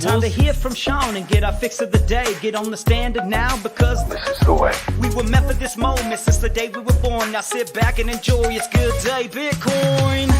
Time to hear from Sean and get our fix of the day. Get on the standard now because this is the way. We were meant for this moment since the day we were born. Now sit back and enjoy, it's good day Bitcoin.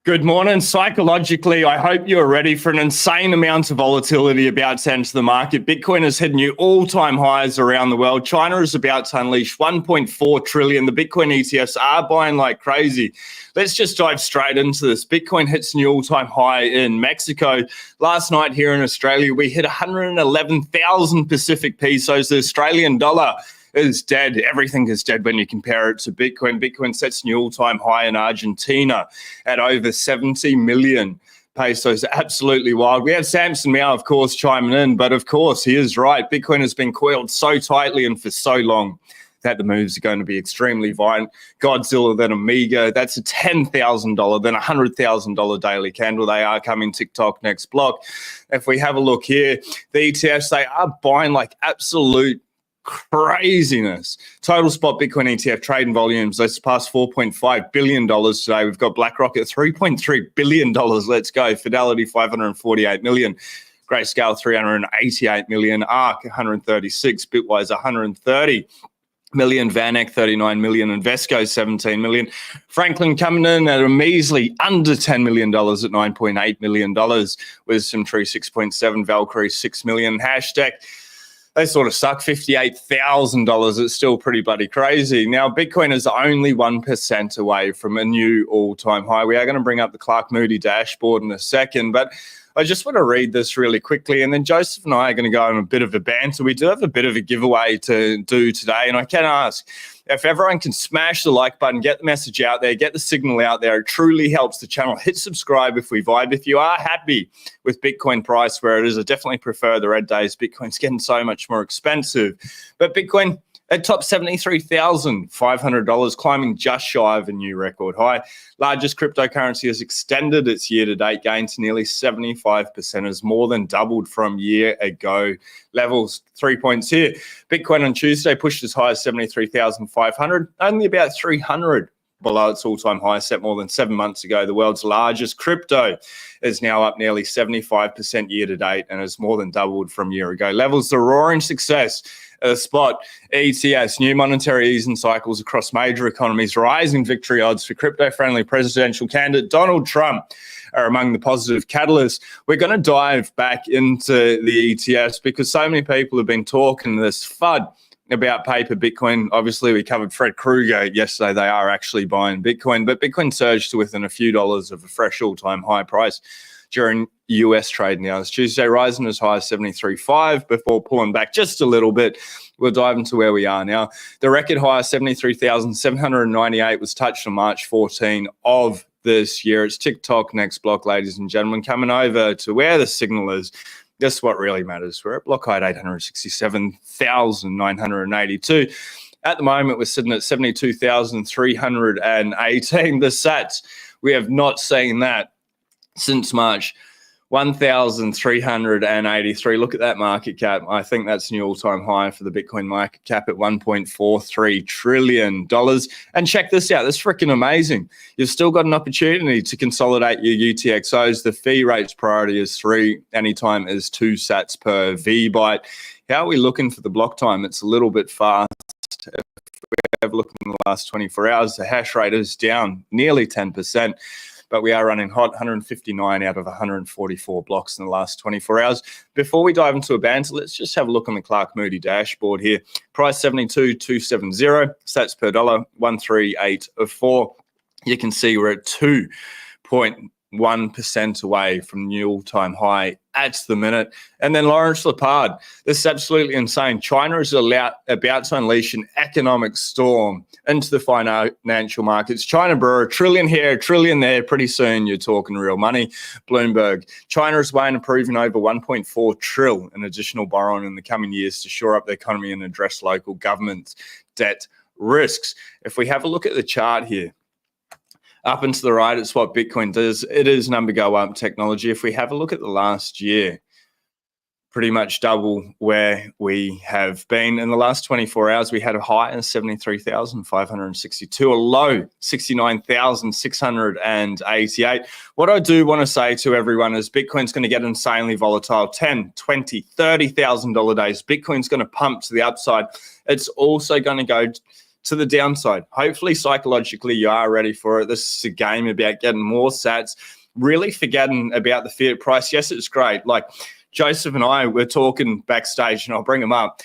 Good morning. Psychologically, I hope you're ready for an insane amount of volatility about to enter the market. Bitcoin has hit new all-time highs around the world. China is about to unleash 1.4 trillion. The Bitcoin ETFs are buying like crazy. Let's just dive straight into this. Bitcoin hits new all-time high in Mexico. Last night here in Australia, we hit 111,000 Pacific pesos. The Australian dollar is dead. Everything is dead when you compare it to Bitcoin. Bitcoin sets new all-time high in Argentina at over 70 million pesos. Absolutely wild. We have Samson Meow, of course, chiming in, but of course, he is right. Bitcoin has been coiled so tightly and for so long that the moves are going to be extremely violent. Godzilla, then Amiga, that's a $10,000, then $100,000 daily candle. They are coming TikTok next block. If we have a look here, the ETFs, they are buying like absolute craziness. Total spot Bitcoin ETF trading volumes, they surpassed $4.5 billion today. We've got BlackRock at $3.3 billion. Let's go. Fidelity, $548 million. Grayscale, $388 million. ARK, $136. Bitwise, $130 million. VanEck, $39 million. Invesco, $17 million. Franklin coming in at a measly under $10 million at $9.8 million. Wisdom Tree, $6.7. Valkyrie, $6 million. Hashtag, they sort of suck, $58,000. It's still pretty bloody crazy. Now, Bitcoin is only 1% away from a new all-time high. We are going to bring up the Clark Moody dashboard in a second, but I just want to read this really quickly, and then Joseph and I are going to go on a bit of a banter. We do have a bit of a giveaway to do today, and I can ask if everyone can smash the like button, get the message out there, get the signal out there. It truly helps the channel. Hit subscribe if we vibe. If you are happy with Bitcoin price where it is, I definitely prefer the red days. Bitcoin's getting so much more expensive. But Bitcoin at top $73,500, climbing just shy of a new record high. Largest cryptocurrency has extended its year-to-date gain to nearly 75%, has more than doubled from year ago levels. 3 points here. Bitcoin on Tuesday pushed as high as 73,500, only about 300 below its all-time high set more than 7 months ago. The world's largest crypto is now up nearly 75% year-to-date and has more than doubled from a year ago levels. The roaring success spot ETFs, new monetary easing cycles across major economies, rising victory odds for crypto-friendly presidential candidate Donald Trump are among the positive catalysts. We're going to dive back into the ETFs because so many people have been talking this FUD about paper Bitcoin. Obviously, we covered Fred Krueger yesterday. They are actually buying Bitcoin, but Bitcoin surged to within a few dollars of a fresh all-time high price during US trading hours. Tuesday rising as high as 73.5 before pulling back just a little bit. We'll dive into where we are now. The record high of 73,798 was touched on March 14 of this year. It's TikTok next block, ladies and gentlemen. Coming over to where the signal is. Guess what really matters? We're at block height 867,982. At the moment, we're sitting at 72,318. The sats, we have not seen that since March, 1,383. Look at that market cap. I think that's new all-time high for the Bitcoin market cap at $1.43 trillion. And check this out. That's freaking amazing. You've still got an opportunity to consolidate your UTXOs. The fee rate's priority is 3. Anytime is 2 sats per VByte. How are we looking for the block time? It's a little bit fast. If we have a look in the last 24 hours, the hash rate is down nearly 10%. But we are running hot, 159 out of 144 blocks in the last 24 hours. Before we dive into a banter, let's just have a look on the Clark Moody dashboard here. Price 72,270, sats per dollar, 138.4. You can see we're at 2.1% away from the all-time high at the minute. And then Lawrence Lepard, this is absolutely insane. China is about to unleash an economic storm into the financial markets. China brewer, $1 trillion here, $1 trillion there. Pretty soon you're talking real money. Bloomberg, China is weighing approving over 1.4 trillion in additional borrowing in the coming years to shore up the economy and address local governments' debt risks. If we have a look at the chart here, up and to the right, it's what Bitcoin does. It is number go up technology. If we have a look at the last year, pretty much double where we have been. In the last 24 hours, we had a high of 73,562, a low 69,688. What I do want to say to everyone is Bitcoin's going to get insanely volatile. 10, 20, $30,000 days. Bitcoin's going to pump to the upside. It's also going to go to the downside. Hopefully, psychologically, you are ready for it. This is a game about getting more sats, really forgetting about the fiat price. Yes, it's great. Like Joseph and I were talking backstage, and I'll bring him up.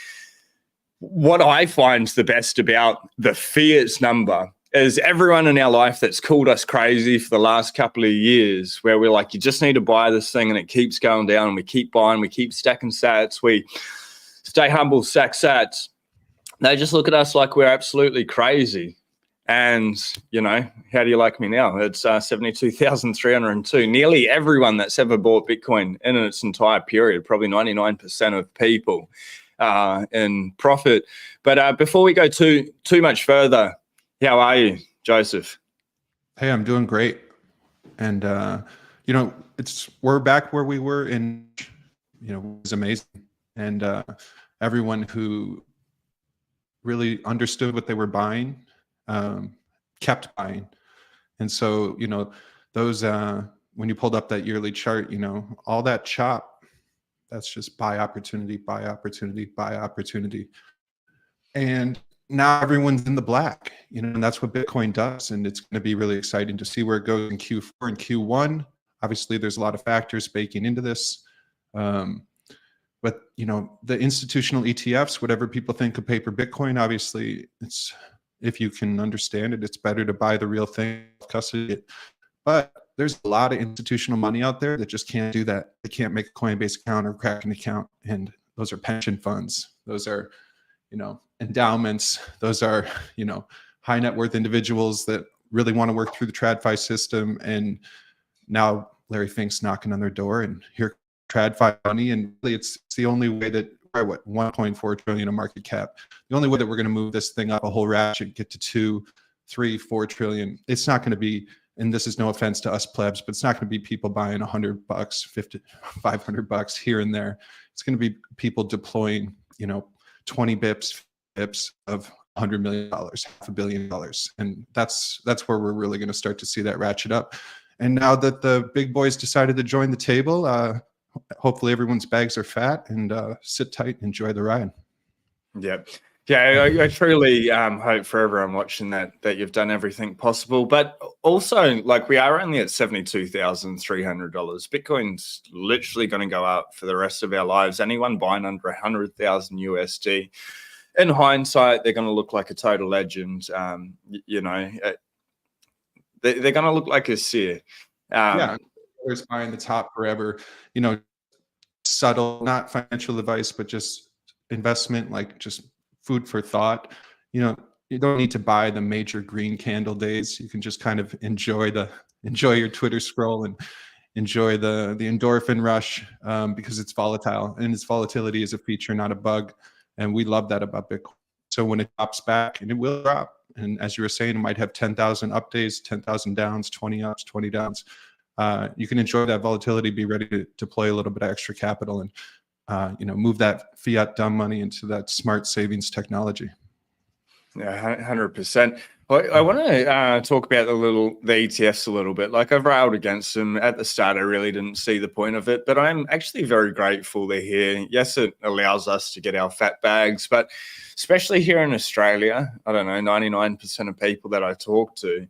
What I find the best about the fiat number is everyone in our life that's called us crazy for the last couple of years, where we're like, you just need to buy this thing, and it keeps going down, and we keep buying, we keep stacking sats, we stay humble, stack sats. They just look at us like we're absolutely crazy. And, you know, how do you like me now? It's 72,302. Nearly everyone that's ever bought Bitcoin in its entire period, probably 99% of people in profit. But before we go too much further, how are you, Joseph? Hey, I'm doing great. And, you know, we're back where we were in, you know, it was amazing. And everyone who really understood what they were buying kept buying. And so, you know, those, when you pulled up that yearly chart, you know, all that chop, that's just buy opportunity, buy opportunity, buy opportunity. And now everyone's in the black, you know, and that's what Bitcoin does. And it's going to be really exciting to see where it goes in Q4 and Q1. Obviously, there's a lot of factors baking into this. But, you know, the institutional ETFs, whatever people think of paper Bitcoin, obviously, it's, if you can understand it, it's better to buy the real thing, custody it. But there's a lot of institutional money out there that just can't do that. They can't make a Coinbase account or crack an account. And those are pension funds. Those are, you know, endowments. Those are, you know, high net worth individuals that really want to work through the TradFi system. And now Larry Fink's knocking on their door, and here TradFi money, and really it's the only way that we're what 1.4 trillion of market cap. The only way that we're going to move this thing up a whole ratchet, get to 2, 3, 4 trillion. It's not going to be, and this is no offense to us plebs, but it's not going to be people buying $100, 50, $500 here and there. It's going to be people deploying, you know, 20 bips of $100 million, $500 million, and that's where we're really going to start to see that ratchet up. And now that the big boys decided to join the table, hopefully everyone's bags are fat, and sit tight and enjoy the ride. Yeah. I truly hope for everyone watching that you've done everything possible. But also, like, we are only at $72,300. Bitcoin's literally going to go up for the rest of our lives. Anyone buying under 100,000 USD, in hindsight, they're going to look like a total legend. You know, they're going to look like a seer. Yeah, there's buying the top forever. You know, subtle, not financial advice, but just investment, like just food for thought. You know, you don't need to buy the major green candle days. You can just kind of enjoy your Twitter scroll and enjoy the endorphin rush, because it's volatile, and its volatility is a feature, not a bug. And we love that about Bitcoin. So when it drops back, and it will drop, and as you were saying, it might have 10,000 up days, 10,000 downs, 20 ups, 20 downs. You can enjoy that volatility, be ready to deploy a little bit of extra capital, and you know, move that fiat dumb money into that smart savings technology. Yeah, 100%. I want to talk about the ETFs a little bit. Like, I've railed against them at the start. I really didn't see the point of it, but I'm actually very grateful they're here. Yes, it allows us to get our fat bags, but especially here in Australia, I don't know, 99% of people that I talk to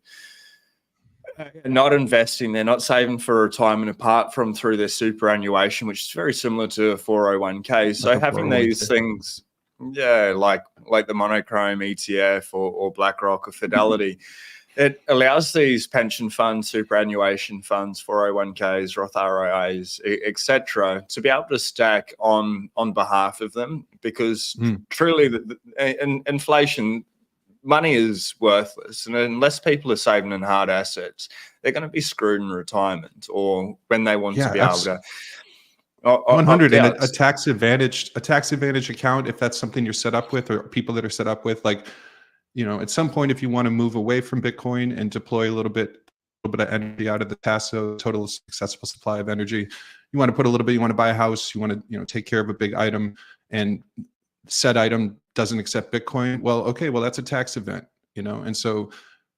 are not investing. They're not saving for retirement apart from through their superannuation, which is very similar to a 401k. So like having these things, yeah, like the monochrome ETF or BlackRock or Fidelity, it allows these pension funds, superannuation funds, 401ks, Roth IRAs, etc., to be able to stack on behalf of them, because truly inflation, money is worthless, and unless people are saving in hard assets, they're going to be screwed in retirement or when they want to be able to. 100 and a tax advantage account, if that's something you're set up with, or people that are set up with, like, you know, at some point, if you want to move away from Bitcoin and deploy a little bit little bit of energy out of the TASO, total accessible supply of energy. You want to put a little bit, you want to buy a house, you want to, take care of a big item, and said item doesn't accept Bitcoin. Well, okay, well, that's a tax event, and so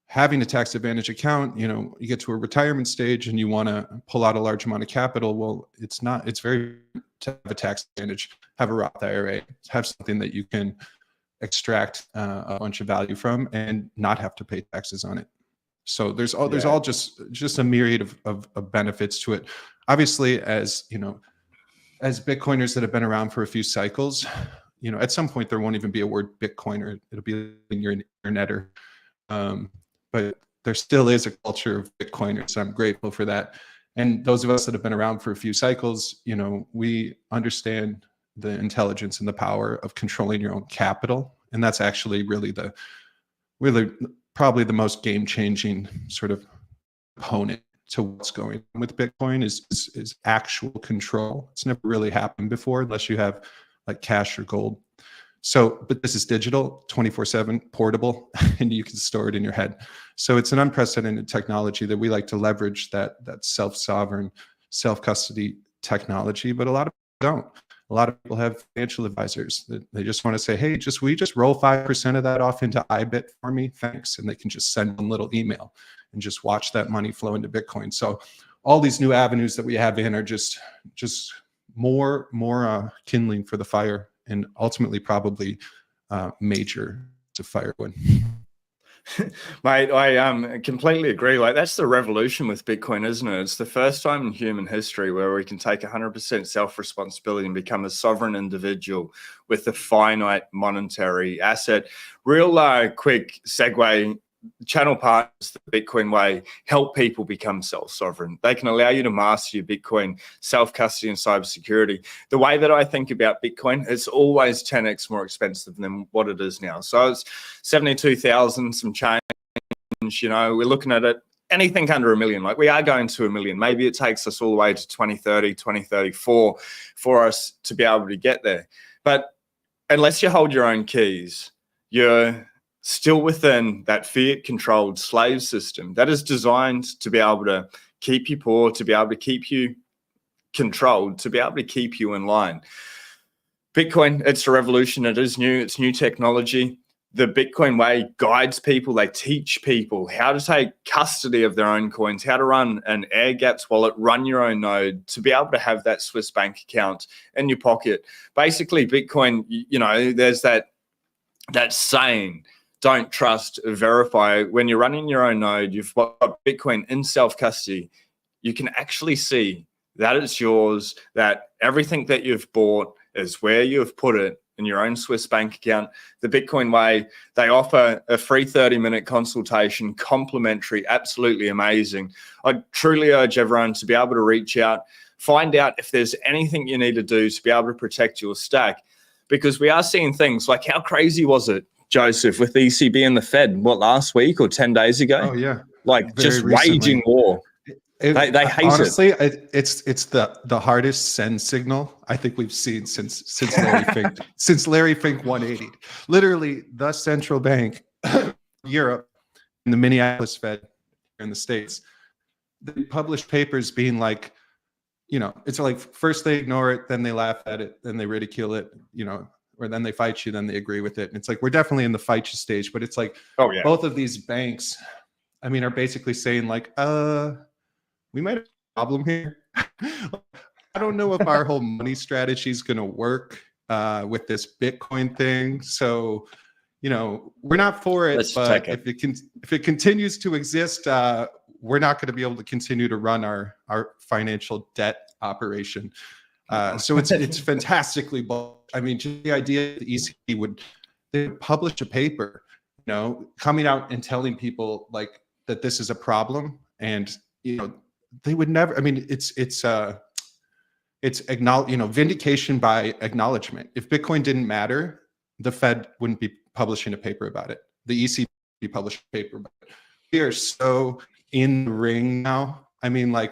having a tax advantage account, you get to a retirement stage and you want to pull out a large amount of capital. Well, it's very to have a tax advantage, have a Roth IRA, have something that you can extract a bunch of value from and not have to pay taxes on it. So there's all just a myriad of benefits to it. Obviously, as Bitcoiners that have been around for a few cycles, at some point there won't even be a word Bitcoiner. It'll be in your interneter. But there still is a culture of Bitcoiners. So I'm grateful for that. And those of us that have been around for a few cycles, we understand the intelligence and the power of controlling your own capital. And that's actually really probably the most game-changing sort of component to what's going on with Bitcoin is actual control. It's never really happened before unless you have like cash or gold. So, but this is digital, 24/7, portable, and you can store it in your head. So it's an unprecedented technology that we like to leverage, that self-sovereign, self-custody technology, but a lot of people don't. A lot of people have financial advisors that they just want to say, hey, will you just roll 5% of that off into IBIT for me? Thanks. And they can just send one little email and just watch that money flow into Bitcoin. So all these new avenues that we have in are just more kindling for the fire, and ultimately probably major to firewood. Mate, I completely agree. Like, that's the revolution with Bitcoin, isn't it? It's the first time in human history where we can take 100% self-responsibility and become a sovereign individual with a finite monetary asset. Real quick segue. Channel partners, the Bitcoin way, help people become self-sovereign. They can allow you to master your Bitcoin, self-custody and cybersecurity. The way that I think about Bitcoin, it's always 10x more expensive than what it is now. So it's 72,000, some change, we're looking at it, anything under $1 million. Like, we are going to $1 million. Maybe it takes us all the way to 2030, 2034 for us to be able to get there. But unless you hold your own keys, you're still within that fiat-controlled slave system that is designed to be able to keep you poor, to be able to keep you controlled, to be able to keep you in line. Bitcoin, it's a revolution. It is new. It's new technology. The Bitcoin way guides people. They teach people how to take custody of their own coins, how to run an air-gapped wallet, run your own node, to be able to have that Swiss bank account in your pocket. Basically, Bitcoin, there's that saying, don't trust, verify. When you're running your own node, you've got Bitcoin in self-custody, you can actually see that it's yours, that everything that you've bought is where you've put it in your own Swiss bank account. The Bitcoin way, they offer a free 30-minute consultation, complimentary, absolutely amazing. I truly urge everyone to be able to reach out, find out if there's anything you need to do to be able to protect your stack, because we are seeing things like, how crazy was it, Joseph, with the ECB and the Fed, last week or 10 days ago? Oh, yeah. Like, Very just recently. waging war. They hate honestly, it. It's the hardest send signal I think we've seen since Larry Fink, since Larry Fink 180. Literally, the central bank, Europe, and the Minneapolis Fed in the States, they publish papers being like, it's like, first they ignore it, then they laugh at it, then they ridicule it, or then they fight you, then they agree with it. And it's like, we're definitely in the fight you stage, but it's like, both of these banks, are basically saying like, we might have a problem here. I don't know if our whole money strategy is going to work with this Bitcoin thing. So, we're not for it, but if it continues to exist, we're not going to be able to continue to run our financial debt operation. So it's fantastically bullish. Just the idea that the ECB would publish a paper, coming out and telling people like that this is a problem, and they would never. It's vindication by acknowledgement. If Bitcoin didn't matter, the Fed wouldn't be publishing a paper about it. The ECB would be publishing a paper about it. We are so in the ring now.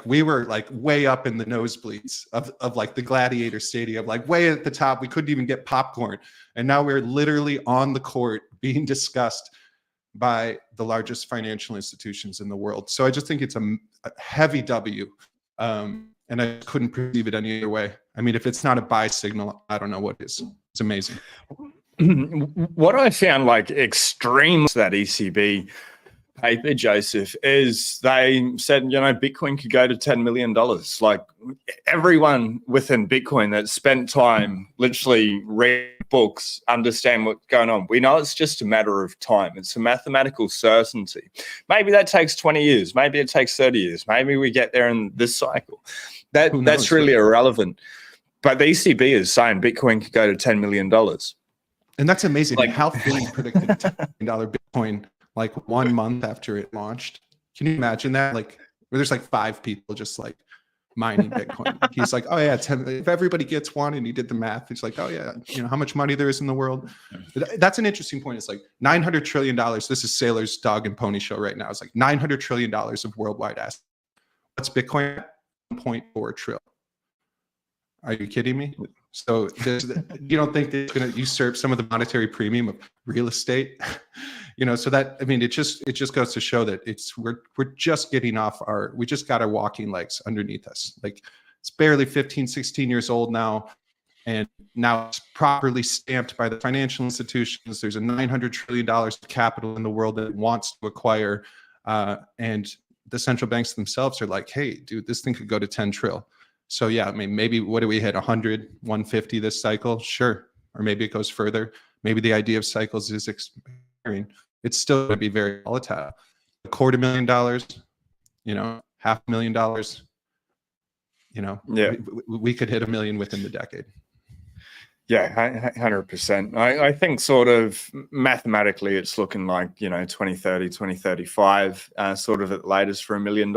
We were like way up in the nosebleeds of like the Gladiator Stadium, like way at the top. We couldn't even get popcorn. And now we're literally on the court being discussed by the largest financial institutions in the world. So I just think it's a heavy W. And I couldn't perceive it any other way. I mean, if it's not a buy signal, I don't know what is. It's amazing. What I found like extreme that ECB paper, Joseph, is they said, Bitcoin could go to $10 million. Like everyone within Bitcoin that spent time literally read books, understand what's going on. We know it's just a matter of time. It's a mathematical certainty. Maybe that takes 20 years. Maybe it takes 30 years. Maybe we get there in this cycle. That's really irrelevant. But the ECB is saying Bitcoin could go to $10 million. And that's amazing. Like how Philly predicted $10 million Bitcoin like 1 month after it launched. Can you imagine that? Like where there's like 5 people just like mining Bitcoin. He's like, oh yeah, if everybody gets one, and he did the math. He's like, oh yeah, how much money there is in the world. That's an interesting point. It's like $900 trillion. This is Sailor's dog and pony show right now. It's like $900 trillion of worldwide assets. What's Bitcoin? 1.4 trillion. Are you kidding me? So you don't think that it's going to usurp some of the monetary premium of real estate? So that, I mean, it just goes to show that we're just getting off we just got our walking legs underneath us. Like it's barely 15, 16 years old now. And now it's properly stamped by the financial institutions. There's a $900 trillion of capital in the world that it wants to acquire. And the central banks themselves are like, hey, dude, this thing could go to 10 trillion. So yeah, I mean, maybe what do we hit 100, 150 this cycle? Sure. Or maybe it goes further. Maybe the idea of cycles is expiring. It's still going to be very volatile. $250,000, $500,000, yeah, we could hit 1 million within the decade. Yeah, 100%. I think sort of mathematically it's looking like, 2030, 2035, sort of at the latest for $1 million.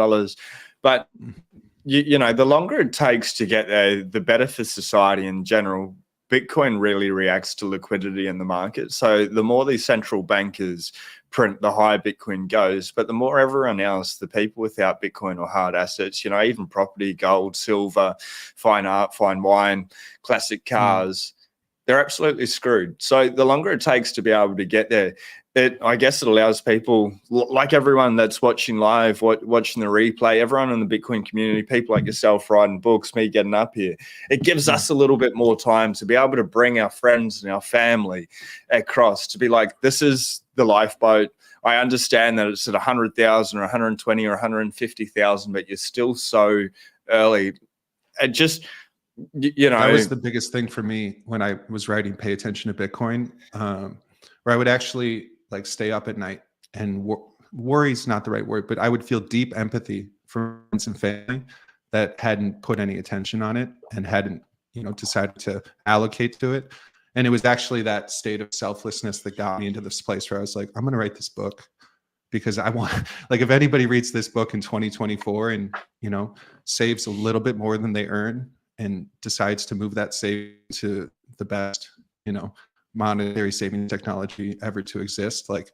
But the longer it takes to get there, the better for society in general. Bitcoin really reacts to liquidity in the market. So the more these central bankers print, the higher Bitcoin goes. But the more everyone else, the people without Bitcoin or hard assets, even property, gold, silver, fine art, fine wine, classic cars, they're absolutely screwed. So the longer it takes to be able to get there, I guess it allows people like everyone that's watching live, watching the replay, everyone in the Bitcoin community, people like yourself writing books, me getting up here. It gives us a little bit more time to be able to bring our friends and our family across to be like, this is the lifeboat. I understand that it's at 100,000 or 120 or 150,000, but you're still so early. It just, that was the biggest thing for me when I was writing Pay Attention to Bitcoin, where I would actually like stay up at night and worry is not the right word, but I would feel deep empathy for friends and family that hadn't put any attention on it and hadn't, decided to allocate to it. And it was actually that state of selflessness that got me into this place where I was like, I'm going to write this book because I want, like, if anybody reads this book in 2024 and, saves a little bit more than they earn and decides to move that save to the best, monetary saving technology ever to exist, like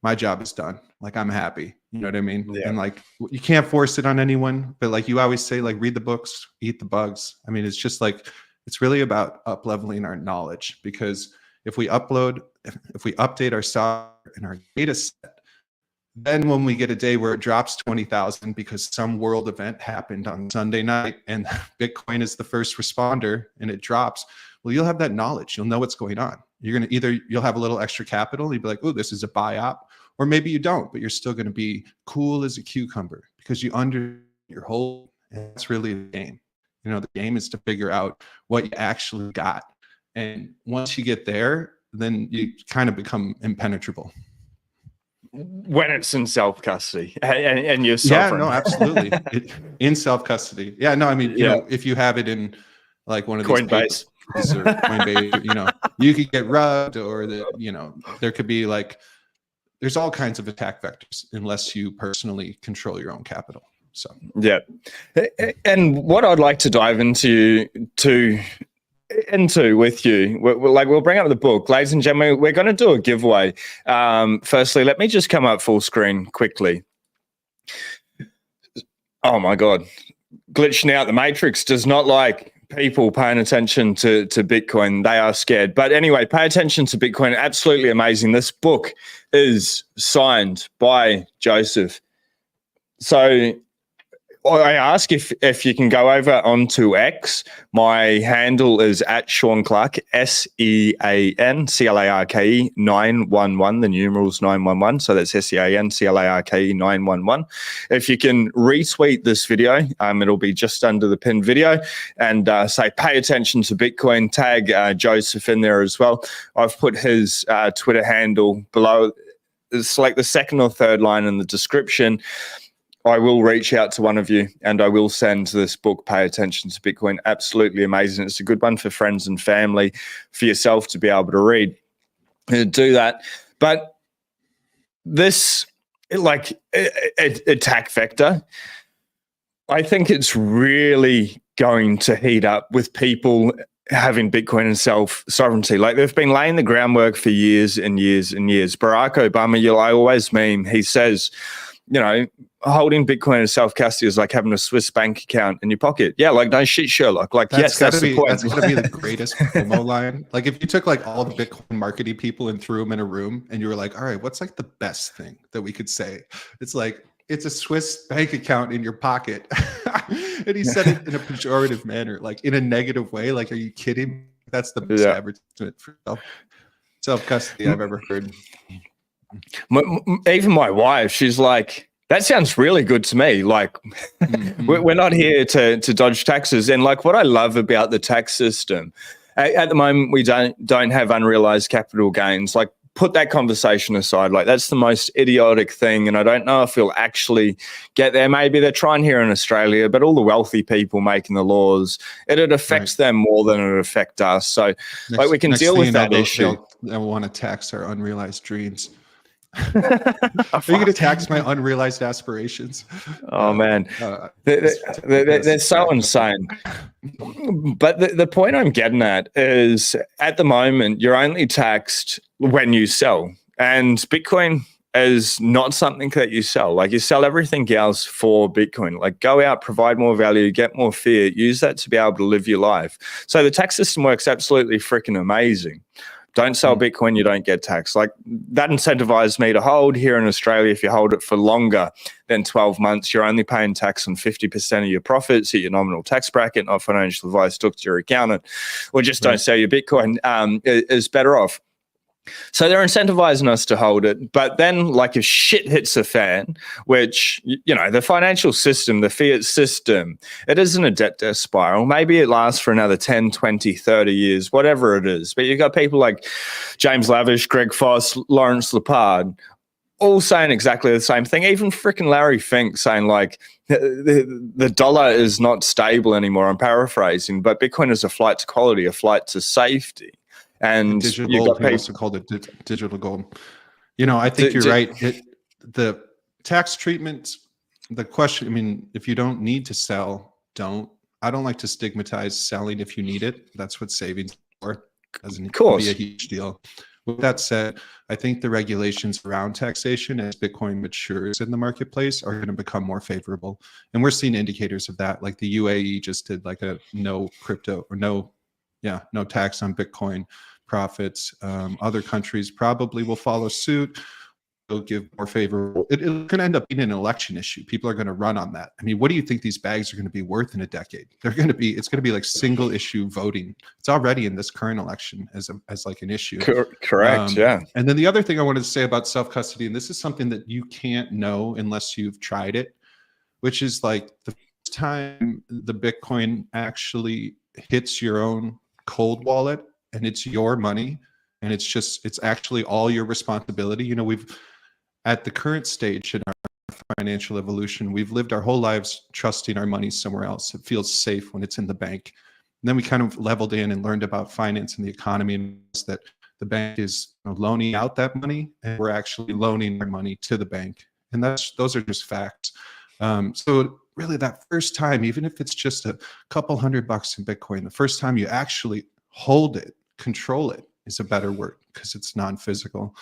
my job is done. Like I'm happy, you know what I mean? Yeah. And like, you can't force it on anyone, but like you always say, like read the books, eat the bugs. I mean, it's just like, it's really about up leveling our knowledge, because if we update our software and our data set, then when we get a day where it drops 20,000 because some world event happened on Sunday night and Bitcoin is the first responder and it drops, well, you'll have that knowledge. You'll know what's going on. You're going to you'll have a little extra capital. You'll be like, oh, this is a buy op. Or maybe you don't, but you're still going to be cool as a cucumber because you under your whole, and that's really the game. The game is to figure out what you actually got. And once you get there, then you kind of become impenetrable. When it's in self-custody and you're sovereign. Yeah, no, absolutely. In self-custody. Yeah, no, I mean, if you have it in like one of these Coinbase or Coinbase, you could get rubbed, or there could be like, there's all kinds of attack vectors unless you personally control your own capital. So yeah, and what I'd like to dive into with you, we'll bring up the book, ladies and gentlemen. We're going to do a giveaway. Firstly, let me just come up full screen quickly. Oh my god, glitching out. The Matrix does not like people paying attention to Bitcoin. They are scared. But anyway, pay attention to Bitcoin. Absolutely amazing. This book is signed by Joseph. So I ask if you can go over onto X. My handle is at Sean Clark, SEANCLARKE 911, the numerals 911. So that's SEANCLARKE 911. If you can retweet this video, it'll be just under the pinned video, and say pay attention to Bitcoin, tag Joseph in there as well. I've put his Twitter handle below. It's like the second or third line in the description. I will reach out to one of you and I will send this book, Pay Attention to Bitcoin. Absolutely amazing. It's a good one for friends and family, for yourself to be able to read and do that. But this, like, attack vector, I think it's really going to heat up with people having Bitcoin and self-sovereignty. Like, they've been laying the groundwork for years and years and years. Barack Obama, I always meme, he says, holding Bitcoin and self-custody is like having a Swiss bank account in your pocket. Yeah, like, no shit, Sherlock. Like, that's the point. That's going to be the greatest promo line. Like, if you took like all the Bitcoin marketing people and threw them in a room and you were like, all right, what's like the best thing that we could say? It's like, it's a Swiss bank account in your pocket. And he said it in a pejorative manner, like in a negative way. Like, are you kidding? That's the best advertisement for self-custody I've ever heard. Even my wife, she's like, that sounds really good to me. Like, we're not here to dodge taxes. And like, what I love about the tax system, at the moment, we don't have unrealized capital gains. Like, put that conversation aside. Like, that's the most idiotic thing. And I don't know if we'll actually get there. Maybe they're trying here in Australia, but all the wealthy people making the laws, it affects them more than it affects us. So like, we can deal with that issue. They'll want to tax our unrealized dreams. Are you going to tax my unrealized aspirations? Oh man, they're so insane. But the point I'm getting at is, at the moment, you're only taxed when you sell, and Bitcoin is not something that you sell. Like, you sell everything else for Bitcoin. Like, go out, provide more value, get more fiat, use that to be able to live your life. So the tax system works absolutely freaking amazing. Don't sell Bitcoin, you don't get taxed. Like, that incentivized me to hold. Here in Australia, if you hold it for longer than 12 months, you're only paying tax on 50% of your profits at your nominal tax bracket. Not financial advice, talk to your accountant, or just don't sell your Bitcoin, is better off. So they're incentivizing us to hold it. But then, like, if shit hits the fan, which, the financial system, the fiat system, it isn't a debt spiral. Maybe it lasts for another 10, 20, 30 years, whatever it is. But you've got people like James Lavish, Greg Foss, Lawrence Lepard, all saying exactly the same thing. Even freaking Larry Fink saying, like, the dollar is not stable anymore. I'm paraphrasing, but Bitcoin is a flight to quality, a flight to safety. And digital gold, he also called it digital gold. I think you're right. The tax treatment, the question, I mean, if you don't need to sell, don't. I don't like to stigmatize selling if you need it. That's what savings are. Doesn't be a huge deal. With that said, I think the regulations around taxation as Bitcoin matures in the marketplace are going to become more favorable. And we're seeing indicators of that. Like, the UAE just did like a no tax on Bitcoin profits. Other countries probably will follow suit. They'll give more favorable. It's going to end up being an election issue. People are going to run on that. I mean, what do you think these bags are going to be worth in a decade? It's going to be like single issue voting. It's already in this current election as like an issue. Correct. Yeah. And then the other thing I wanted to say about self-custody, and this is something that you can't know unless you've tried it, which is like the first time the Bitcoin actually hits your own cold wallet, and it's your money, and it's actually all your responsibility. We've, at the current stage in our financial evolution, we've lived our whole lives trusting our money somewhere else. It feels safe when it's in the bank. And then we kind of leveled in and learned about finance and the economy, and that the bank is loaning out that money, and we're actually loaning our money to the bank. And those are just facts. So really, that first time, even if it's just a couple $100 in Bitcoin, the first time you actually hold it, control it is a better word because it's non-physical.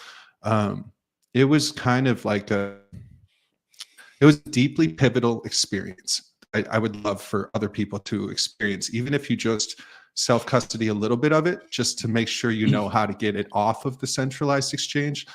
It was kind of like it was a deeply pivotal experience. I would love for other people to experience, even if you just self-custody a little bit of it, just to make sure you know how to get it off of the centralized exchange.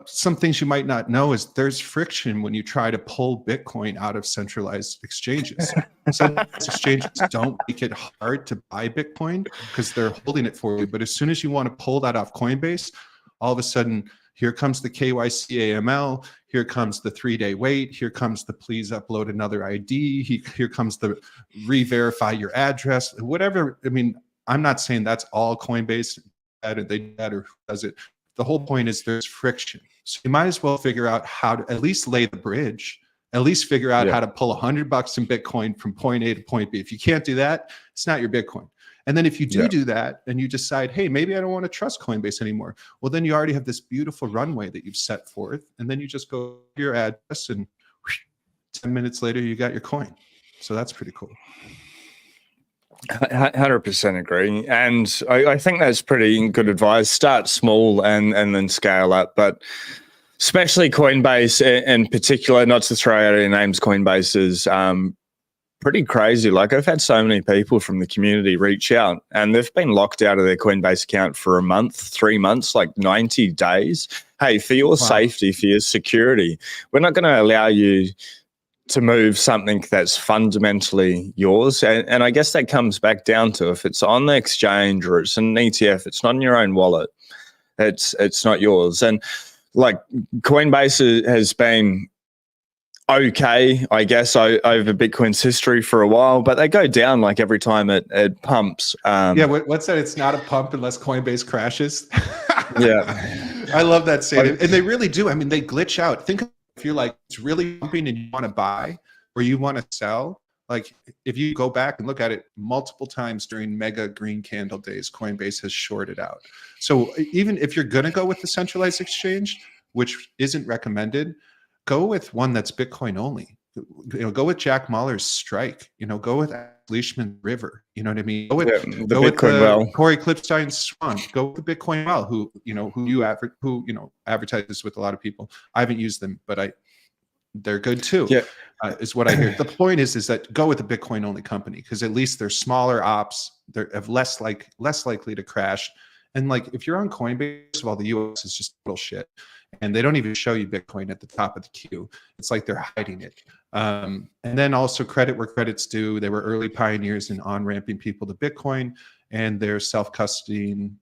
Some things you might not know is there's friction when you try to pull Bitcoin out of centralized exchanges. Centralized exchanges don't make it hard to buy Bitcoin because they're holding it for you. But as soon as you want to pull that off Coinbase, all of a sudden, here comes the KYC AML, here comes the 3-day wait, here comes the please upload another ID, here comes the re-verify your address, whatever. I mean, I'm not saying that's all Coinbase, they do that or who does it. The whole point is there's friction. So you might as well figure out how to at least lay the bridge, at least figure out how to pull $100 in Bitcoin from point A to point B. If you can't do that, it's not your Bitcoin. And then if you do that and you decide, hey, maybe I don't want to trust Coinbase anymore, well, then you already have this beautiful runway that you've set forth. And then you just go to your address and 10 minutes later, you got your coin. So that's pretty cool. 100% agree. And I think that's pretty good advice. Start small and then scale up. But especially Coinbase in particular, not to throw out any names, Coinbase is pretty crazy. Like, I've had so many people from the community reach out and they've been locked out of their Coinbase account for a month, 3 months, like 90 days. Hey, for your safety, for your security, we're not going to allow you to move something that's fundamentally yours. And I guess that comes back down to, if it's on the exchange or it's an ETF, it's not in your own wallet, it's not yours. And like, Coinbase has been okay, I guess, over Bitcoin's history for a while, but they go down like every time it pumps. What's that? It's not a pump unless Coinbase crashes. Yeah. I love that saying. And they really do. I mean, they glitch out. Think if you're like, it's really pumping and you want to buy or you want to sell, like if you go back and look at it multiple times during mega green candle days, Coinbase has shorted out. So even if you're going to go with the centralized exchange, which isn't recommended, go with one that's Bitcoin only. Go with Jack Mahler's Strike. Go with Leishman River. You know what I mean? Go with Corey Klippstein's Swan. Go with the Bitcoin Well, who advertises with a lot of people. I haven't used them, but they're good too. Yeah. Is what I hear. The point is that go with a Bitcoin only company because at least they're smaller ops. They're less likely to crash. And like if you're on Coinbase, first of all, the US is just little shit. And they don't even show you Bitcoin at the top of the queue. It's like they're hiding it. And then also credit where credit's due. They were early pioneers in on-ramping people to Bitcoin, and they're self-custodying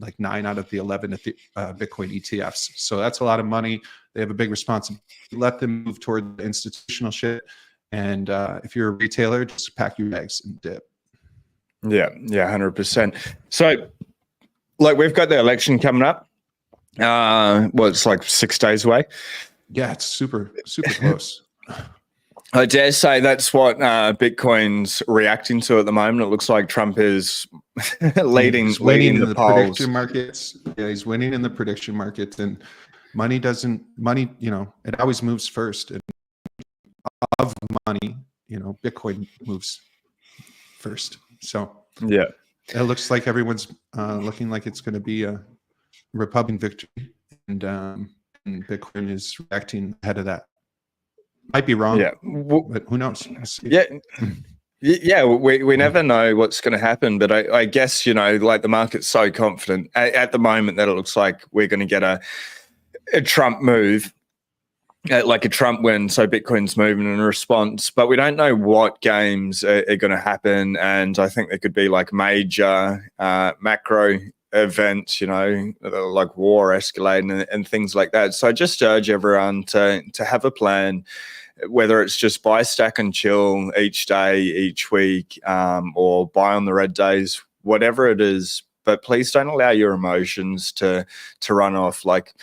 like 9 out of the 11 Bitcoin ETFs. So that's a lot of money. They have a big responsibility. Let them move toward the institutional shit. And if you're a retailer, just pack your bags and dip. Yeah, 100%. So like we've got the election coming up. It's like 6 days away. Yeah, it's super close. I dare say that's what Bitcoin's reacting to at the moment. It looks like Trump is leading in the the polls. prediction markets. Yeah, he's winning in the prediction markets, and money, it always moves first. And of money, Bitcoin moves first. So yeah, it looks like everyone's looking like it's going to be a Republican victory, and Bitcoin is reacting ahead of that. Might be wrong, but who knows? Yeah, we never know what's going to happen, but I guess like the market's so confident at the moment that it looks like we're going to get a Trump move, like a Trump win. So Bitcoin's moving in response, but we don't know what games are going to happen, and I think there could be like major macro events, like war escalating and things like that. So I just urge everyone to have a plan, whether it's just buy, stack and chill each day, each week, or buy on the red days, whatever it is. But please don't allow your emotions to run off. Like,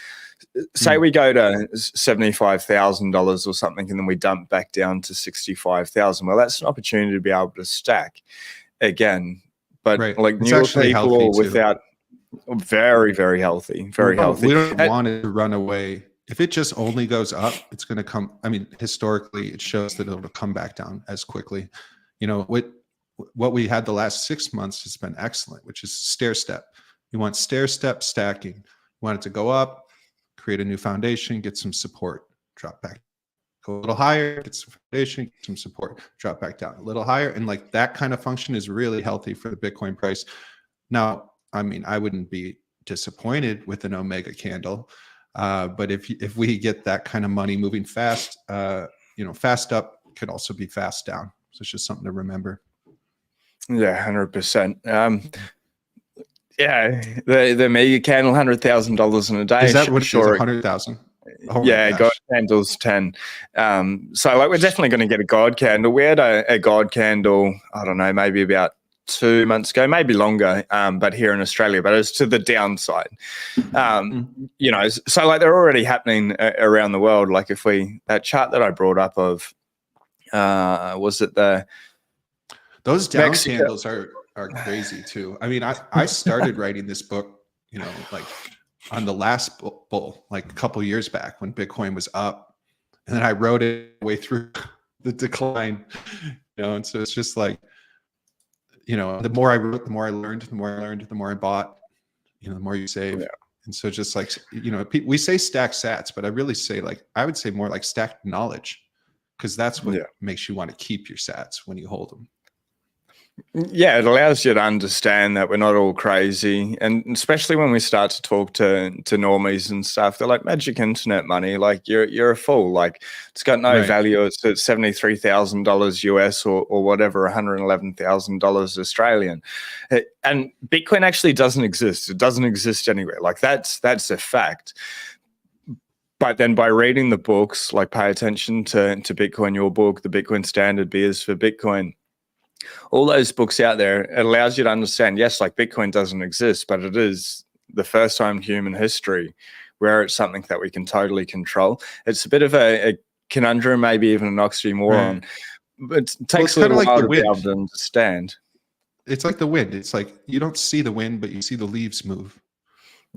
say we go to $75,000 or something, and then we dump back down to 65,000. Well, that's an opportunity to be able to stack again. But like newer people without. Very, very healthy. Very healthy. We don't want it to run away. If it just only goes up, it's going to come. I mean, historically, it shows that it'll come back down as quickly. What we had the last 6 months has been excellent, which is stair step. You want stair step stacking. You want it to go up, create a new foundation, get some support, drop back, Go a little higher, get some foundation, get some support, drop back down a little higher. And like that kind of function is really healthy for the Bitcoin price. Now, I mean, I wouldn't be disappointed with an Omega candle. But if we get that kind of money moving fast, fast up could also be fast down. So it's just something to remember. Yeah, 100%. Yeah, the mega candle, $100,000 in a day. Is that what it is? 100,000? Oh yeah, God candles 10. So like we're definitely going to get a God candle. We had a God candle, I don't know, maybe about 2 months ago, maybe longer, but here in Australia, but it's to the downside. So like they're already happening around the world. Like if that chart that I brought up of, was it those down candles are crazy too. I mean, I started writing this book, like on the last bull, like a couple of years back when Bitcoin was up, and then I wrote it way through the decline, and so it's just like, the more I wrote, the more I learned, the more I bought, the more you save. Yeah. And so just like, we say stack sats, but I really say I would say more like stacked knowledge, because that's what makes you want to keep your sats when you hold them. Yeah, it allows you to understand that we're not all crazy, and especially when we start to talk to normies and stuff, they're like, magic internet money, like you're a fool, like it's got no value. It's at $73,000 US or whatever, $111,000 Australian, and Bitcoin actually doesn't exist. It doesn't exist anywhere. Like that's a fact. But then by reading the books, like pay attention to Bitcoin, your book, the Bitcoin Standard, Beers for Bitcoin. All those books out there, it allows you to understand, yes, like Bitcoin doesn't exist, but it is the first time in human history where it's something that we can totally control. It's a bit of a conundrum, maybe even an oxymoron, but it takes a little while to be able to understand. It's like the wind. It's like you don't see the wind, but you see the leaves move.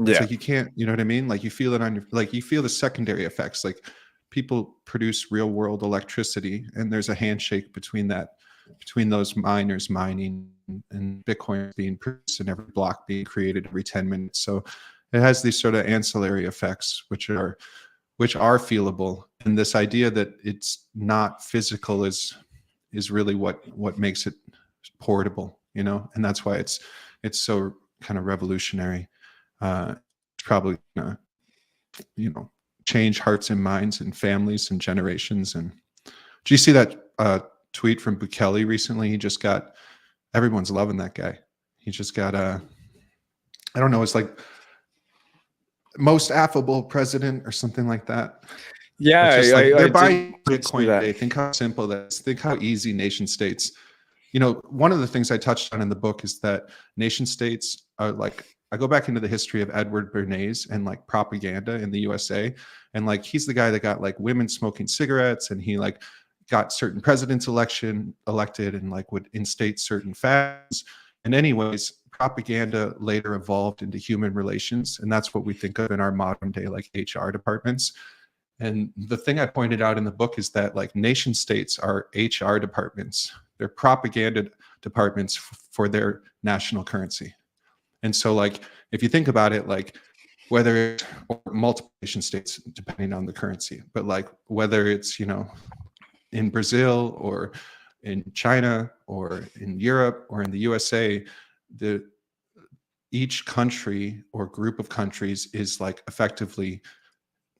It's like you can't, you know what I mean? Like you feel it on your, like you feel the secondary effects. Like people produce real world electricity, and there's a handshake between those miners mining and Bitcoin being produced, and every block being created every 10 minutes. So it has these sort of ancillary effects, which are feelable. And this idea that it's not physical is really what makes it portable, and that's why it's so kind of revolutionary. It's probably gonna, change hearts and minds and families and generations. And do you see that tweet from Bukele recently? He just got, everyone's loving that guy. He just got I don't know, it's like most affable president or something like that. Yeah, they're buying Bitcoin today. Think how simple that is. Think how easy nation states. One of the things I touched on in the book is that nation states are like, I go back into the history of Edward Bernays and like propaganda in the USA, and like he's the guy that got like women smoking cigarettes, and he like got certain presidents elected and like would instate certain fads. And anyways, propaganda later evolved into human relations, and that's what we think of in our modern day like HR departments. And the thing I pointed out in the book is that like nation states are HR departments. They're propaganda departments for their national currency. And so like, if you think about it, like whether it's multiple nation states, depending on the currency, but like whether it's, in Brazil or in China or in Europe or in the USA, each country or group of countries is like effectively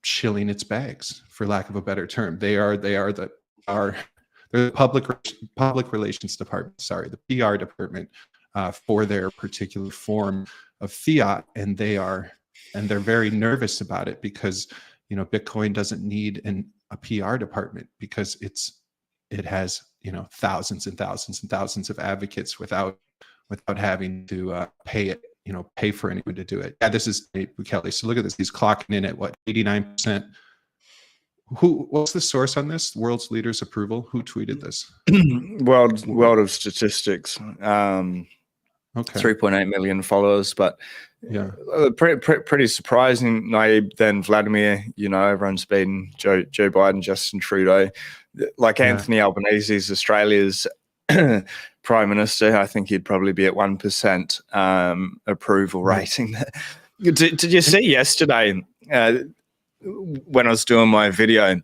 shilling its bags, for lack of a better term. They're the public relations department, the PR department for their particular form of fiat, and they're very nervous about it because Bitcoin doesn't need a PR department because it has thousands and thousands and thousands of advocates without having to pay for anyone to do it. Yeah, this is Bukele. So look at this. He's clocking in at what, 89%. What's the source on this? World's leaders' approval. Who tweeted this? World of Statistics. Okay. 3.8 million followers, but yeah, pretty surprising. Naive then Vladimir. Everyone's been Joe Biden, Justin Trudeau, like Anthony Albanese is Australia's prime minister. I think he'd probably be at 1% approval rating. Did you see yesterday when I was doing my video?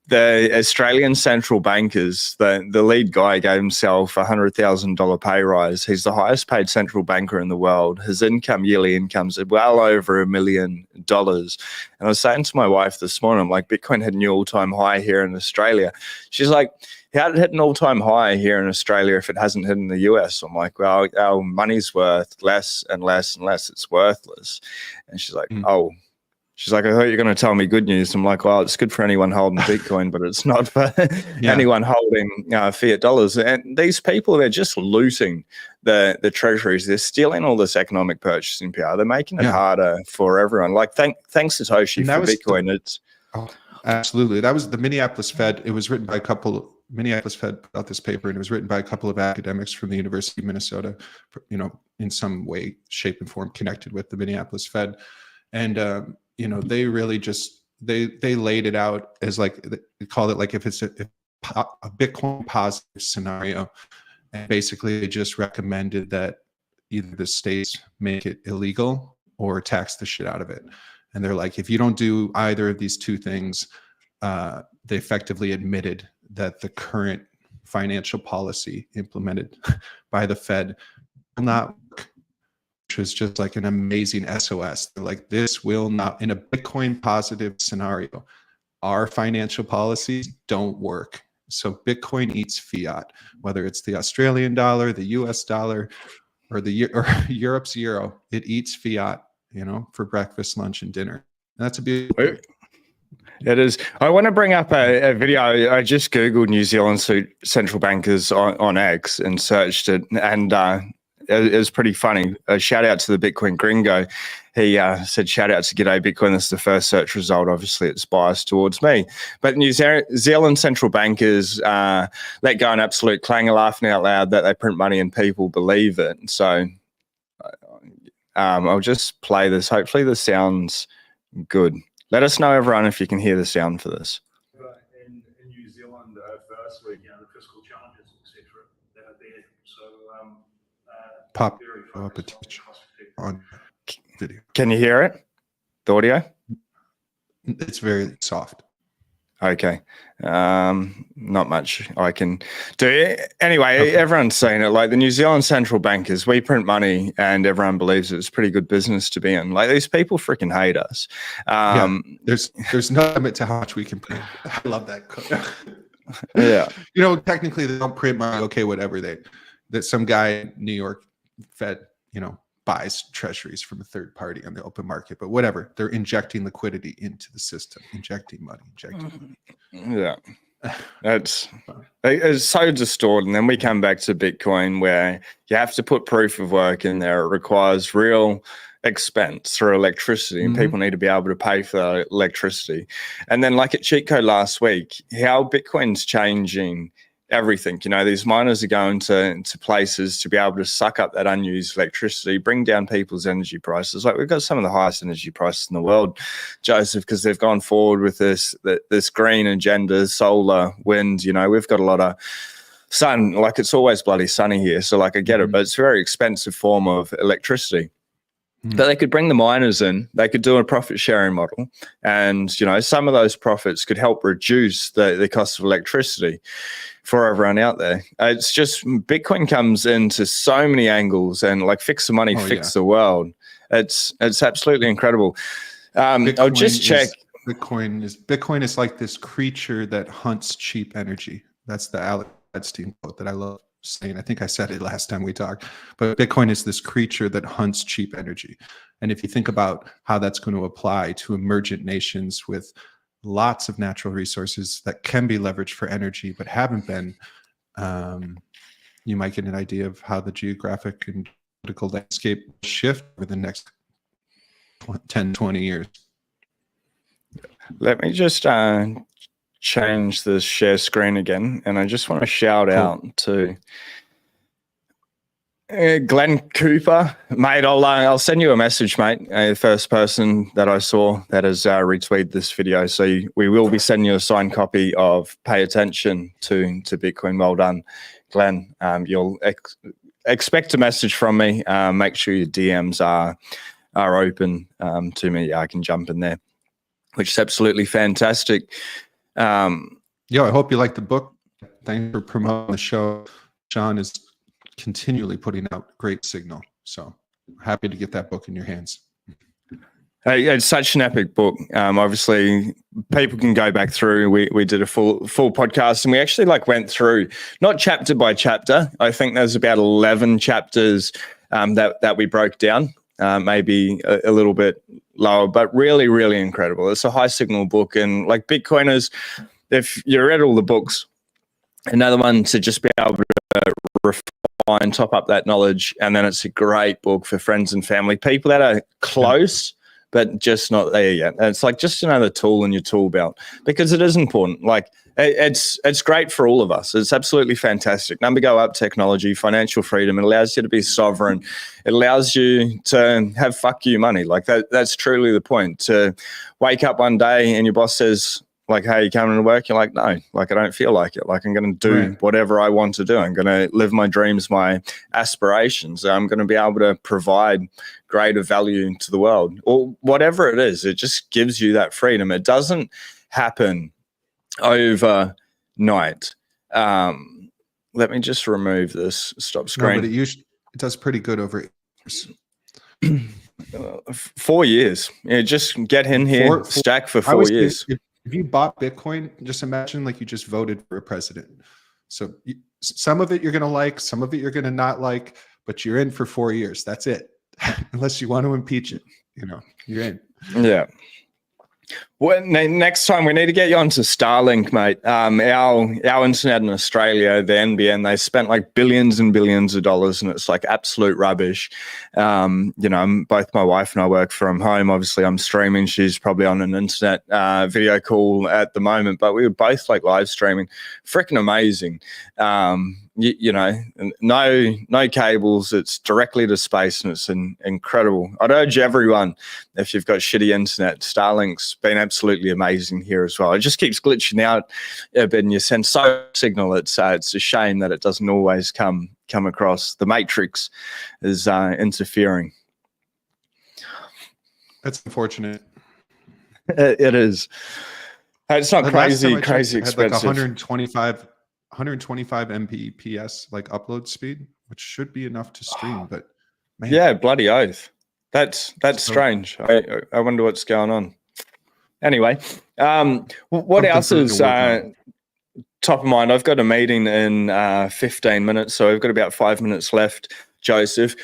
the Australian central bankers, the lead guy gave himself a $100,000 pay rise. He's the highest paid central banker in the world. His yearly income's well over $1 million. And I was saying to my wife this morning, I'm like, Bitcoin hit a new all-time high here in Australia. She's like, how did it hit an all-time high here in Australia if it hasn't hit in the US? I'm like, well, our money's worth less and less and less. It's worthless. And she's like, oh. She's like, I thought you were going to tell me good news. I'm like, well, it's good for anyone holding Bitcoin, but it's not for anyone holding fiat dollars. And these people, they're just looting the treasuries. They're stealing all this economic purchasing power. They're making it harder for everyone. Like, thanks Satoshi for Bitcoin. Absolutely. That was the Minneapolis Fed. It was written by Minneapolis Fed put out this paper, and it was written by a couple of academics from the University of Minnesota, in some way, shape, and form connected with the Minneapolis Fed. And, they really just, they laid it out as like, they called it like if it's a Bitcoin positive scenario. And basically they just recommended that either the states make it illegal or tax the shit out of it. And they're like, if you don't do either of these two things, they effectively admitted that the current financial policy implemented by the Fed will not work, which was just like an amazing SOS. They're like, this will not, in a Bitcoin positive scenario, our financial policies don't work. So Bitcoin eats fiat, whether it's the Australian dollar, the US dollar, or Europe's euro. It eats fiat, for breakfast, lunch, and dinner. And that's a beautiful. It is. I want to bring up a video. I just Googled New Zealand central bankers on X and searched it, and it was pretty funny. A shout out to the Bitcoin Gringo. He said, shout out to G'day Bitcoin. This is the first search result. Obviously, it's biased towards me. But New Zealand central bankers let go an absolute clanger, laughing out loud that they print money and people believe it. So I'll just play this. Hopefully this sounds good. Let us know, everyone, if you can hear the sound for this. In New Zealand, firstly, the fiscal challenges, etc., that are there. So, pop up a teach on video. Can you hear it? The audio? It's very soft. Okay. Not much I can do. Anyway, everyone's saying it. Like the New Zealand central bankers, we print money and everyone believes it's pretty good business to be in. Like these people freaking hate us. There's no limit to how much we can print. I love that. Yeah. Technically they don't print money. Okay, whatever. That some guy in New York Fed, buys treasuries from a third party on the open market, but whatever. They're injecting liquidity into the system, injecting money. Yeah. It's so distorted. And then we come back to Bitcoin where you have to put proof of work in there. It requires real expense through electricity, and people need to be able to pay for that electricity. And then like at Cheat Code last week, how Bitcoin's changing everything. These miners are going to places to be able to suck up that unused electricity, bring down people's energy prices. Like we've got some of the highest energy prices in the world, Joseph, because they've gone forward with this green agenda, solar, wind. We've got a lot of sun. Like it's always bloody sunny here. So like I get it, but it's a very expensive form of electricity. But they could bring the miners in, they could do a profit sharing model, and some of those profits could help reduce the cost of electricity for everyone out there. It's just Bitcoin comes into so many angles, and like fix the money, fix the world. It's absolutely incredible. I'll just check. Bitcoin is like this creature that hunts cheap energy. That's the Alex Epstein quote that I love saying. I think I said it last time we talked, but Bitcoin is this creature that hunts cheap energy. And if you think about how that's going to apply to emergent nations with lots of natural resources that can be leveraged for energy but haven't been, you might get an idea of how the geographic and political landscape will shift over the next 10, 20 years. Let me just change the share screen again, and I just want to shout out to Glenn Cooper, mate. I'll send you a message, mate. The first person that I saw that has retweeted this video, so we will be sending you a signed copy of "Pay Attention to Bitcoin." Well done, Glenn. You'll expect a message from me. Make sure your DMs are open to me. I can jump in there, which is absolutely fantastic. Yo, I hope you like the book. Thanks for promoting the show. John is continually putting out great signal. So happy to get that book in your hands. It's such an epic book. Obviously, people can go back through. We did a full podcast, and we actually went through not chapter by chapter. I think there's about 11 chapters that we broke down, maybe a little bit lower, but really, really incredible. It's a high signal book, and like Bitcoiners, if you read all the books, another one to just be able to refine, top up that knowledge, and then it's a great book for friends and family, people that are close. But just not there yet. And it's just another tool in your tool belt, because it is important. It's great for all of us. It's absolutely fantastic. Number go up technology, financial freedom. It allows you to be sovereign. It allows you to have fuck you money. That's truly the point. To wake up one day and your boss says, hey, you coming to work? You're like, no, I don't feel like it. I'm going to do whatever I want to do. I'm going to live my dreams, my aspirations. I'm going to be able to provide greater value to the world, or whatever it is. It just gives you that freedom. It doesn't happen overnight. Let me just remove this stop screen. No, but it does pretty good over 8 years. 4 years. Yeah, just get in here, stack for 4 years. If you bought Bitcoin, just imagine you just voted for a president. So some of it you're going to like, some of it you're going to not like, but you're in for 4 years. That's it. Unless you want to impeach it, you're in. Yeah. Well, next time we need to get you onto Starlink, mate. Our internet in Australia, the NBN, they spent billions and billions of dollars, and it's absolute rubbish. Both my wife and I work from home. Obviously, I'm streaming. She's probably on an internet video call at the moment, but we were both live streaming. Freaking amazing. No cables. It's directly to space, and it's incredible. I'd urge everyone, if you've got shitty internet, Starlink's been absolutely amazing here as well. It just keeps glitching out a bit, and you send so signal. It's a shame that it doesn't always come across. The matrix is interfering. That's unfortunate. It is. It's not crazy expensive. Had 125 Mbps upload speed, which should be enough to stream. But man, yeah, bloody oath. That's strange. I wonder what's going on. Anyway, what else is top of mind? I've got a meeting in 15 minutes, so I've got about 5 minutes left, Joseph.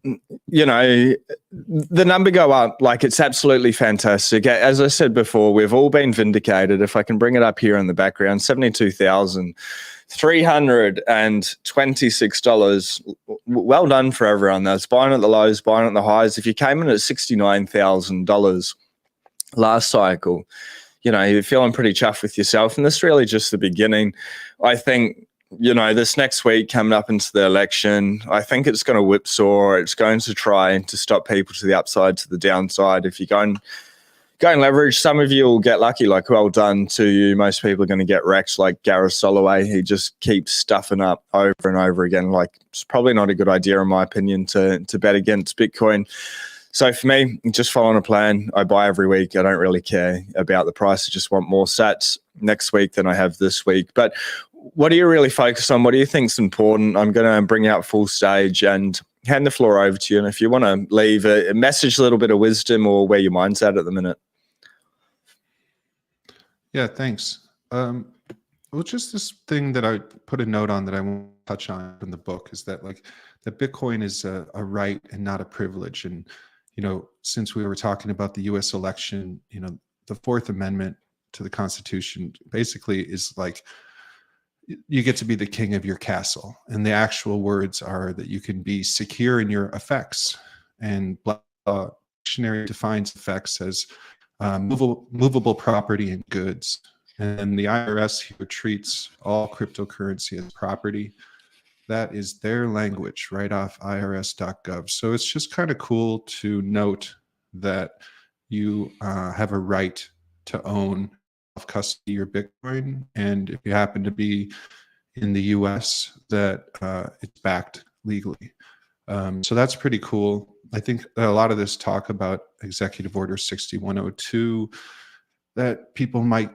The number go up, it's absolutely fantastic. As I said before, we've all been vindicated. If I can bring it up here in the background, $72,326. Well done for everyone. That's buying at the lows, buying at the highs. If you came in at $69,000 last cycle, you're feeling pretty chuffed with yourself. And this is really just the beginning. I think, this next week coming up into the election, I think it's going to whipsaw. It's going to try to stop people to the upside, to the downside. If you go and leverage, some of you will get lucky, well done to you. Most people are going to get wrecked, like Gareth Soloway. He just keeps stuffing up over and over again. It's probably not a good idea, in my opinion, to bet against Bitcoin. So for me, just following a plan. I buy every week. I don't really care about the price. I just want more sats next week than I have this week. But what do you really focus on? What do you think is important? I'm going to bring out full stage and hand the floor over to you. And if you want to leave a message, a little bit of wisdom, or where your mind's at the minute. Yeah, thanks. Well, just this thing that I put a note on that I won't touch on in the book is that that Bitcoin is a right and not a privilege. And, since we were talking about the US election, the Fourth Amendment to the Constitution basically is you get to be the king of your castle. And the actual words are that you can be secure in your effects. And dictionary defines effects as movable property and goods. And the IRS here treats all cryptocurrency as property. That is their language right off irs.gov. So it's just kind of cool to note that you have a right to own custody your Bitcoin. And if you happen to be in the US, that it's backed legally. So that's pretty cool. I think a lot of this talk about Executive Order 6102, that people might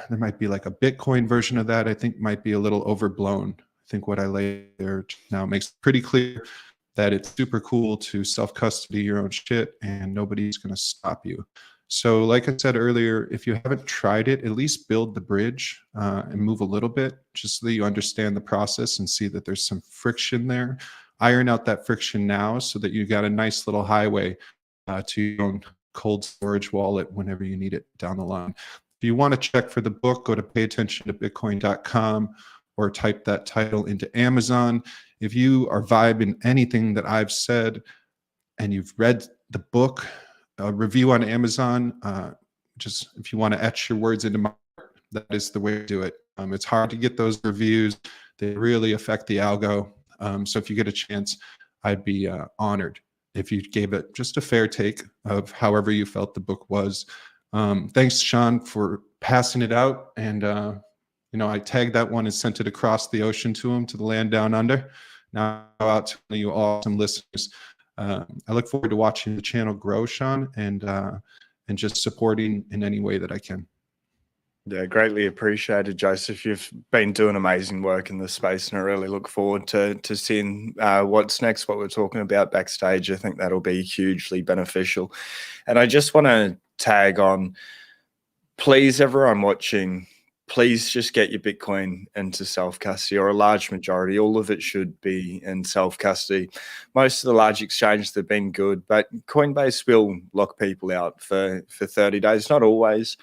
there might be like a Bitcoin version of that. I think might be a little overblown. I think what I laid there now makes it pretty clear that it's super cool to self-custody your own shit and nobody's going to stop you. So like I said earlier, if you haven't tried it, at least build the bridge and move a little bit just so that you understand the process and see that there's some friction there. Iron out that friction now so that you got a nice little highway to your own cold storage wallet whenever you need it down the line. If you want to check for the book, go to payattentiontobitcoin.com or type that title into Amazon. If you are vibing anything that I've said and you've read the book, a review on Amazon, just if you want to etch your words into my heart, that is the way to do it. It's hard to get those reviews. They really affect the algo. So if you get a chance, I'd be honored if you gave it just a fair take of however you felt the book was. Thanks, Sean, for passing it out. And, you know, I tagged that one and sent it across the ocean to him, to the land down under. Now out to you awesome listeners. I look forward to watching the channel grow, Sean, and just supporting in any way that I can. Yeah, greatly appreciated, Joseph. You've been doing amazing work in this space, and I really look forward to seeing what's next, what we're talking about backstage. I think that'll be hugely beneficial. And I just want to tag on, please, everyone watching, please just get your Bitcoin into self-custody, or a large majority. All of it should be in self-custody. Most of the large exchanges have been good, but Coinbase will lock people out for 30 days, not always,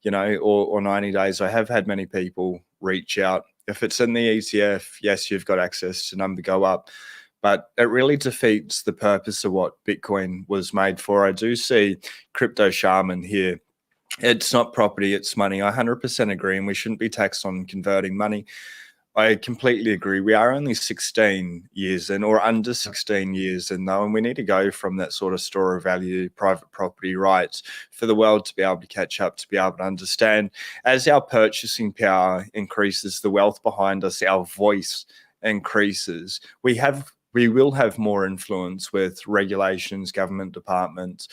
you know, or 90 days. I have had many people reach out. If it's in the ETF, yes, you've got access to number go up, but it really defeats the purpose of what Bitcoin was made for. I do see Crypto Shaman here. It's not property, it's money. I 100% agree, and we shouldn't be taxed on converting money. I completely agree. We are only 16 years in, or under 16 years in, though, and we need to go from that sort of store of value, private property rights, for the world to be able to catch up, to be able to understand. As our purchasing power increases, the wealth behind us, our voice increases, we will have more influence with regulations, government departments.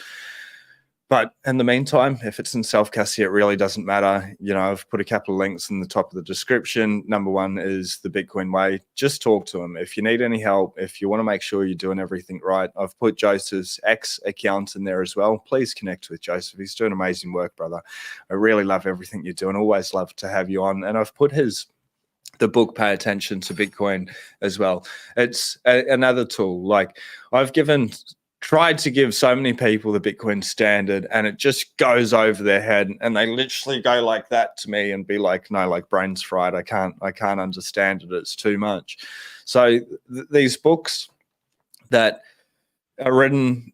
But in the meantime, if it's in self-custody, it really doesn't matter. You know, I've put a couple of links in the top of the description. Number one is the Bitcoin Way. Just talk to them. If you need any help, if you want to make sure you're doing everything right, I've put Joseph's X account in there as well. Please connect with Joseph. He's doing amazing work, brother. I really love everything you're doing. Always love to have you on. And I've put the book, Pay Attention to Bitcoin, as well. It's another tool. Like, I've tried to give so many people the Bitcoin standard, and it just goes over their head, and they literally go like that to me and be like, no, like, brain's fried. I can't understand it. It's too much. So these books that are written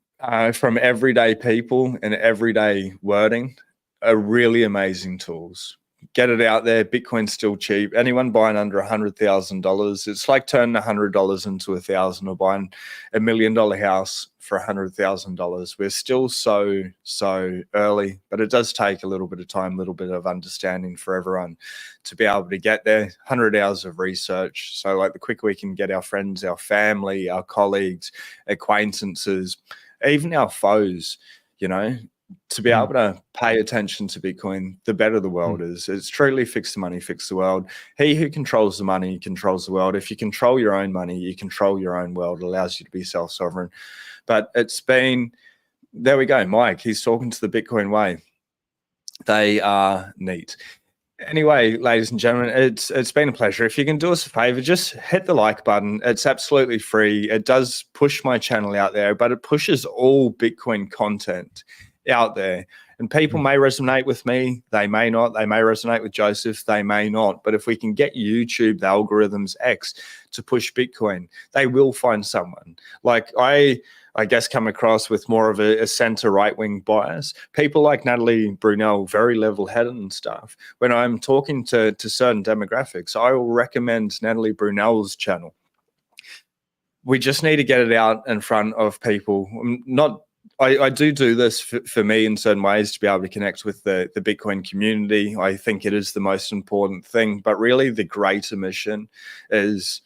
from everyday people and everyday wording are really amazing tools. Get it out there. Bitcoin's still cheap. Anyone buying under $100,000, it's like turning $100 into $1,000, or buying $1 million house for $100,000. We're still so early, but it does take a little bit of time, a little bit of understanding for everyone to be able to get there. 100 hours of research. So, like, the quicker we can get our friends, our family, our colleagues, acquaintances, even our foes, you know, to be able to pay attention to Bitcoin, the better the world is. It's truly fix the money, fix the world. He who controls the money controls the world. If you control your own money, you control your own world. It allows you to be self-sovereign. But it's been, there we go, Mike, he's talking to the Bitcoin Way. They are neat. Anyway, ladies and gentlemen, it's been a pleasure. If you can do us a favor, just hit the like button. It's absolutely free. It does push my channel out there, but it pushes all Bitcoin content out there. And people may resonate with me, they may not. They may resonate with Joseph, they may not. But if we can get YouTube, the algorithms X, to push Bitcoin, they will find someone. Like, I guess come across with more of a center right-wing bias. People like Natalie Brunel, very level-headed and stuff. When I'm talking to certain demographics, I will recommend Natalie Brunel's channel. We just need to get it out in front of people. I do this for me in certain ways, to be able to connect with the Bitcoin community. I think it is the most important thing, but really the greater mission is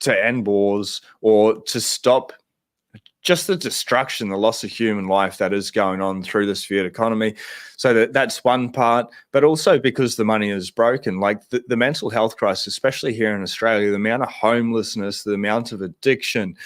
to end wars, or to stop just the destruction, the loss of human life that is going on through this fiat economy. So that's one part, but also because the money is broken, like the mental health crisis, especially here in Australia, the amount of homelessness, the amount of addiction,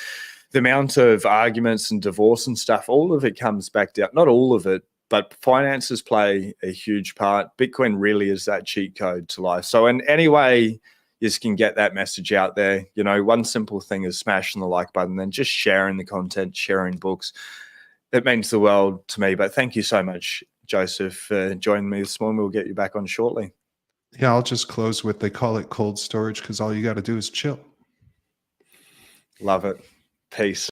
the amount of arguments and divorce and stuff, all of it comes back down. Not all of it, but finances play a huge part. Bitcoin really is that cheat code to life. So in any way you can get that message out there, you know, one simple thing is smashing the like button and just sharing the content, sharing books. It means the world to me. But thank you so much, Joseph, for joining me this morning. We'll get you back on shortly. Yeah, I'll just close with, they call it cold storage because all you got to do is chill. Love it. Peace.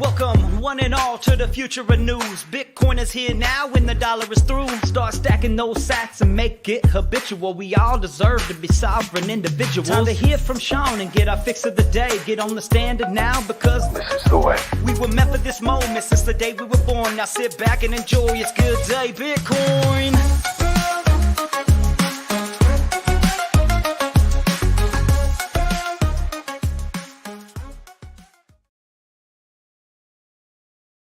Welcome, one and all, to the future of news. Bitcoin is here now and the dollar is through. Start stacking those sats and make it habitual. We all deserve to be sovereign individuals. Time to hear from Sean and get our fix of the day. Get on the standard now because this is the way. We were meant for this moment since the day we were born. Now sit back and enjoy. It's good day, Bitcoin.